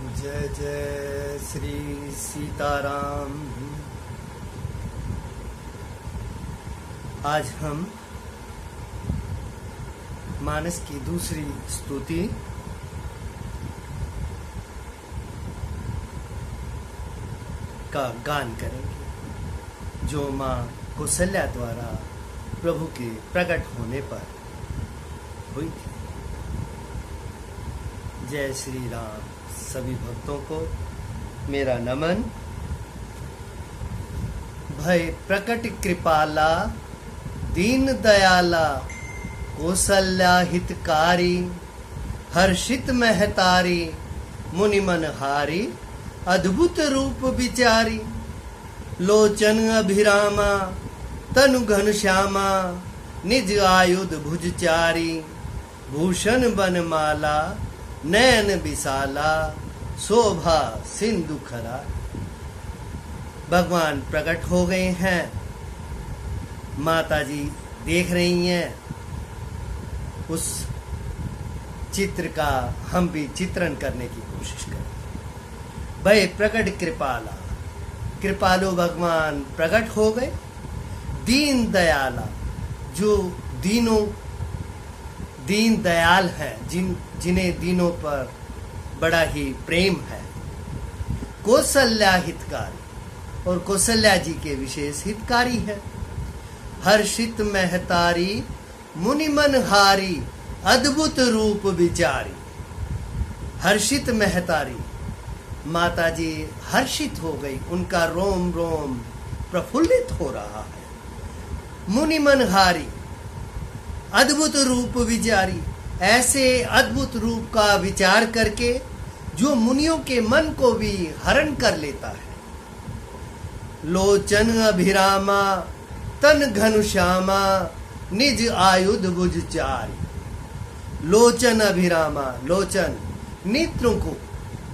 जय जय श्री सीताराम। आज हम मानस की दूसरी स्तुति का गान करेंगे, जो माँ कौशल्या द्वारा प्रभु के प्रकट होने पर हुई थी। जय श्री राम। सभी भक्तों को मेरा नमन। भय प्रकट कृपाला दीन दयाला कौशल्या हितकारी हर्षित महतारी मुनि मनहारी अद्भुत रूप विचारी लोचन अभिरामा तनु घनश्यामा निज आयुध भुजचारी भूषण बनमाला नयन विशाला शोभा सिंधु खरा। भगवान प्रकट हो गए हैं। माता जी देख रही हैं। उस चित्र का हम भी चित्रण करने की कोशिश करें। भय प्रकट कृपाला, कृपालु भगवान प्रकट हो गए। दीन दयाला, जो दीन दयाल हैं, जिन्हें दीनों पर बड़ा ही प्रेम है। कौशल्या हितकारी, और कौशल्या जी के विशेष हितकारी है। हर्षित महतारी मुनि मनहारी अद्भुत रूप विचारी। हर्षित महतारी, माता जी हर्षित हो गई, उनका रोम रोम प्रफुल्लित हो रहा है। मुनि मनहारी अद्भुत रूप विचारी, ऐसे अद्भुत रूप का विचार करके जो मुनियों के मन को भी हरण कर लेता है। लोचन अभिरामा तन घनश्यामा निज आयुध भुजचारी। लोचन अभिरामा, लोचन नेत्रों को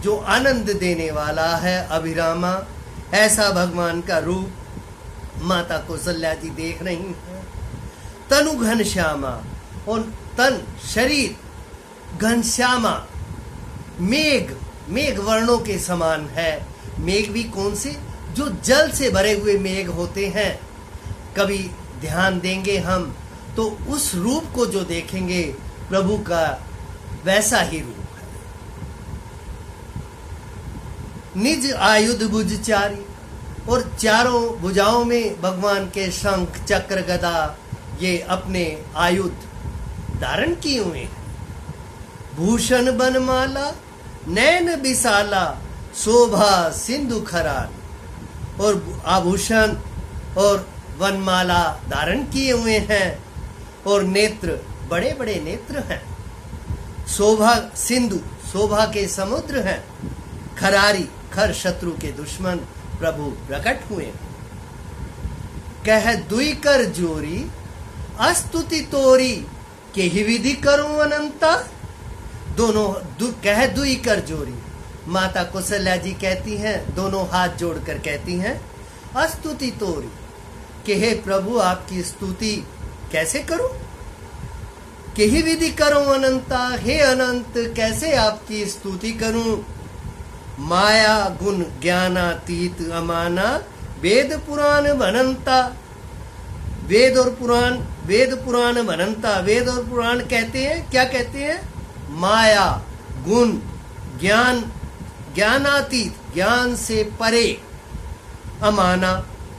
जो आनंद देने वाला है। अभिरामा, ऐसा भगवान का रूप माता कौशल्या जी देख रही हैं। तनु घनश्यामा, और तन शरीर घनश्यामा, मेघ वर्णों के समान है। मेघ भी कौन से? जो जल से भरे हुए मेघ होते हैं। कभी ध्यान देंगे हम तो उस रूप को जो देखेंगे प्रभु का, वैसा ही रूप है। निज आयुध भुजचारी, और चारों भुजाओं में भगवान के शंख चक्र गदा ये अपने आयुध धारण किए हुए हैं। भूषण बनमाला नैन विशाला शोभा सिंधु खराल, और आभूषण और वनमाला धारण किए हुए हैं, और नेत्र बड़े बड़े नेत्र हैं। शोभा सिंधु, शोभा के समुद्र हैं। खरारी, खर शत्रु के दुश्मन प्रभु प्रकट हुए। कह दुई कर जोरी अस्तुति तोरी केहि विधि करूं अनंता। दोनों कह दुई कर जोरी, माता कौशल्या जी कहती हैं, दोनों हाथ जोड़कर कहती हैं, अस्तुति तोरी, कि हे प्रभु आपकी स्तुति कैसे करूं। केहि विधि करूं अनंता, हे अनंत कैसे आपकी स्तुति करूं। माया गुण ज्ञानातीत अमाना वेद पुराण बनंता। वेद और पुराण बनंता। वेद और पुराण कहते हैं, क्या कहते हैं? माया गुण ज्ञान, ज्ञानातीत, ज्ञान से परे, अमाना,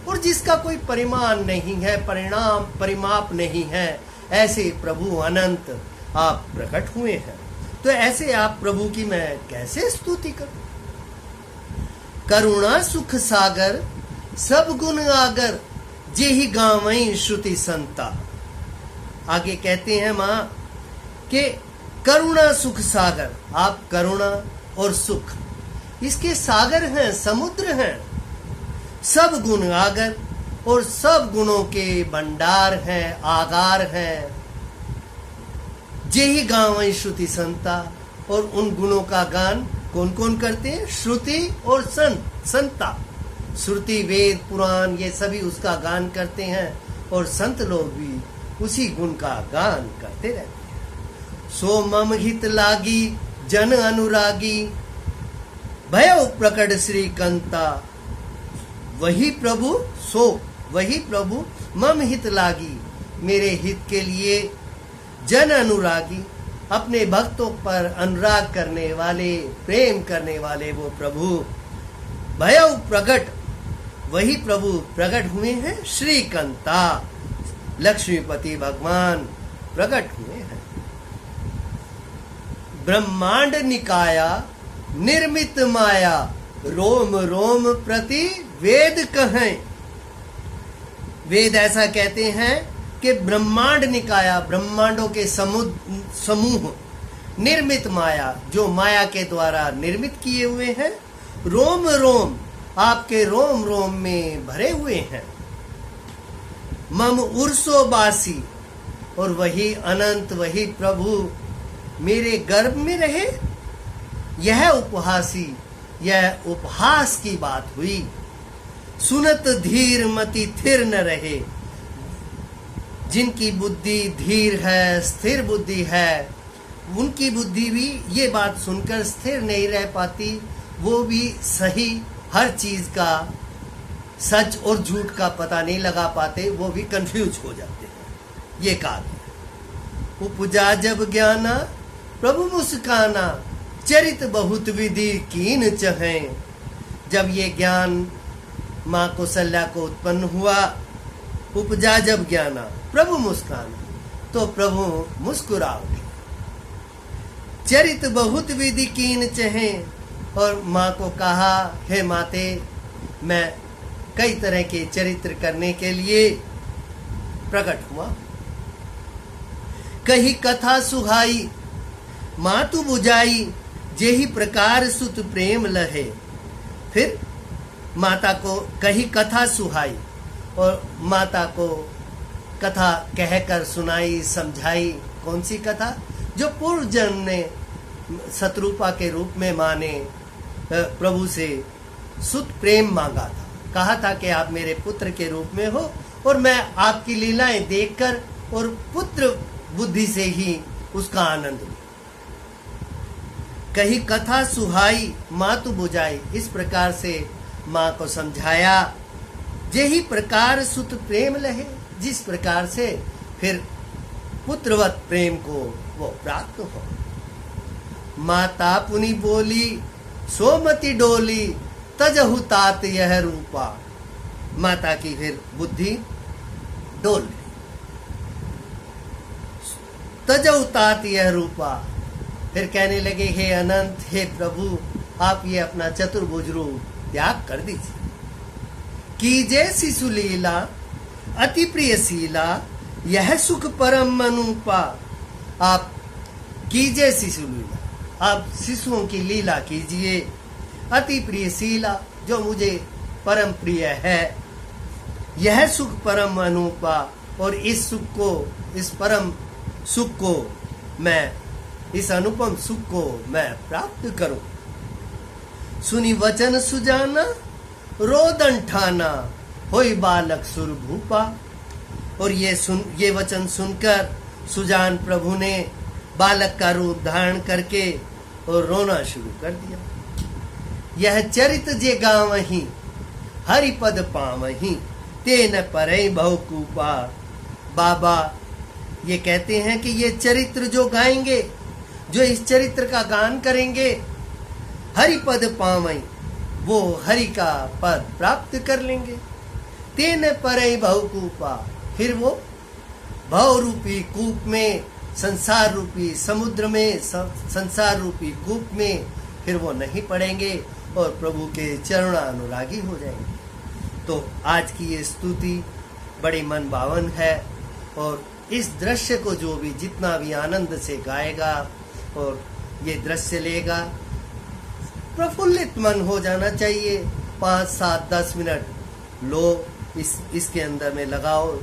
और जिसका कोई परिमाण नहीं है, परिमाप नहीं है, ऐसे प्रभु अनंत आप प्रकट हुए हैं। तो ऐसे आप प्रभु की मैं कैसे स्तुति करूं। करुणा सुख सागर सब गुण आगर जेहि गावई श्रुति संता। आगे कहते हैं माँ कि करुणा सुख सागर, आप करुणा और सुख इसके सागर हैं, समुद्र हैं। सब गुण आगर, और सब गुणों के भंडार हैं, आगार हैं। जेहि गावई श्रुति संता, और उन गुणों का गान कौन कौन करते हैं? श्रुति और संता। श्रुति वेद पुराण ये सभी उसका गान करते हैं, और संत लोग भी उसी गुण का गान करते रहते हैं। सो मम हित लागी जन अनुरागी भयो प्रकट श्रीकंता, वही प्रभु मम हित लागी, मेरे हित के लिए जन अनुरागी, अपने भक्तों पर अनुराग करने वाले, प्रेम करने वाले वो प्रभु भयो प्रकट, वही प्रभु प्रकट हुए हैं। श्रीकंता, लक्ष्मीपति भगवान प्रकट हुए हैं। ब्रह्मांड निकाया निर्मित माया, रोम रोम प्रति वेद कहें। वेद ऐसा कहते हैं कि ब्रह्मांड निकाया, ब्रह्मांडों के समूह, निर्मित माया, जो माया के द्वारा निर्मित किए हुए हैं, रोम रोम, आपके रोम रोम में भरे हुए हैं। मम उर्सो बासी, और वही अनंत, वही प्रभु मेरे गर्भ में रहे। यह उपहासी, यह उपहास की बात हुई। सुनत धीर मति थिर न रहे, जिनकी बुद्धि धीर है, स्थिर बुद्धि है, उनकी बुद्धि भी ये बात सुनकर स्थिर नहीं रह पाती। वो भी सही हर चीज का सच और झूठ का पता नहीं लगा पाते, वो भी कंफ्यूज हो जाते हैं। ये कहा गया। उपजा जब ज्ञाना प्रभु मुस्काना, चरित बहुत विधि कीन चहें। जब ये ज्ञान माँ कौशल्या को उत्पन्न हुआ, उपजा जब ज्ञाना प्रभु मुस्काना, तो प्रभु मुस्कुरा उठे। चरित बहुत विधि कीन चहें, और माँ को कहा, हे माते, मैं कई तरह के चरित्र करने के लिए प्रकट हुआ। कही कथा सुहाई मातु बुझाई, जेहि प्रकार सुत प्रेम लहे। फिर माता को कही कथा सुहाई, और माता को कथा कहकर सुनाई, समझाई। कौन सी कथा? जो पूर्व जन्म ने शत्रुपा के रूप में माँ ने प्रभु से सुत प्रेम मांगा था, कहा था कि आप मेरे पुत्र के रूप में हो और मैं आपकी लीलाएं देखकर और पुत्र बुद्धि से ही उसका आनंद लूं। कही कथा सुहाई मातु बुझाई, इस प्रकार से माँ को समझाया। जेहि प्रकार सुत प्रेम लहे, जिस प्रकार से फिर पुत्रवत प्रेम को वो प्राप्त हो। माता पुनि बोली सोमति डोली, तजहु तात यह रूपा। माता की फिर बुद्धि डोल गई। तजहु तात यह रूपा, फिर कहने लगे, हे अनंत, हे प्रभु, आप ये अपना चतुर्भुज रूप त्याग कर दीजिए। कीजे शिशु लीला अति प्रियशीला, यह सुख परम अनुपा। आप कीजे शिशु लीला, आप शिशुओं की लीला कीजिए। अति प्रियशीला, जो मुझे परम प्रिय है। यह सुख परम अनुपा, और इस सुख को, इस परम सुख को मैं, इस अनुपम सुख को मैं प्राप्त करूं। सुनी वचन सुजाना रोदन ठाना, होई बालक सुर भूपा। और ये वचन सुनकर सुजान प्रभु ने बालक का रूप धारण करके और रोना शुरू कर दिया। यह चरित जे गावहीं, हरिपद पावहीं, तेन परई बहुकूपा। बाबा ये कहते हैं कि ये चरित्र जो गाएंगे, जो इस चरित्र का गान करेंगे, हरिपद पावहीं, वो हरि का पद प्राप्त कर लेंगे। तेन परई बहुकूपा, फिर वो भव रूपी कूप में, संसार रूपी समुद्र में, संसार रूपी कूप में फिर वो नहीं पड़ेंगे और प्रभु के चरणानुरागी हो जाएंगे। तो आज की ये स्तुति बड़ी मन भावन है, और इस दृश्य को जो भी जितना भी आनंद से गाएगा और ये दृश्य लेगा, प्रफुल्लित मन हो जाना चाहिए। 5, 7, 10 मिनट लो, इसके अंदर में लगाओ,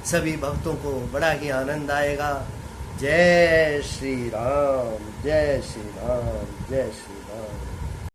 सभी भक्तों को बड़ा ही आनंद आएगा। जय श्री राम, जय श्री राम, जय श्री राम।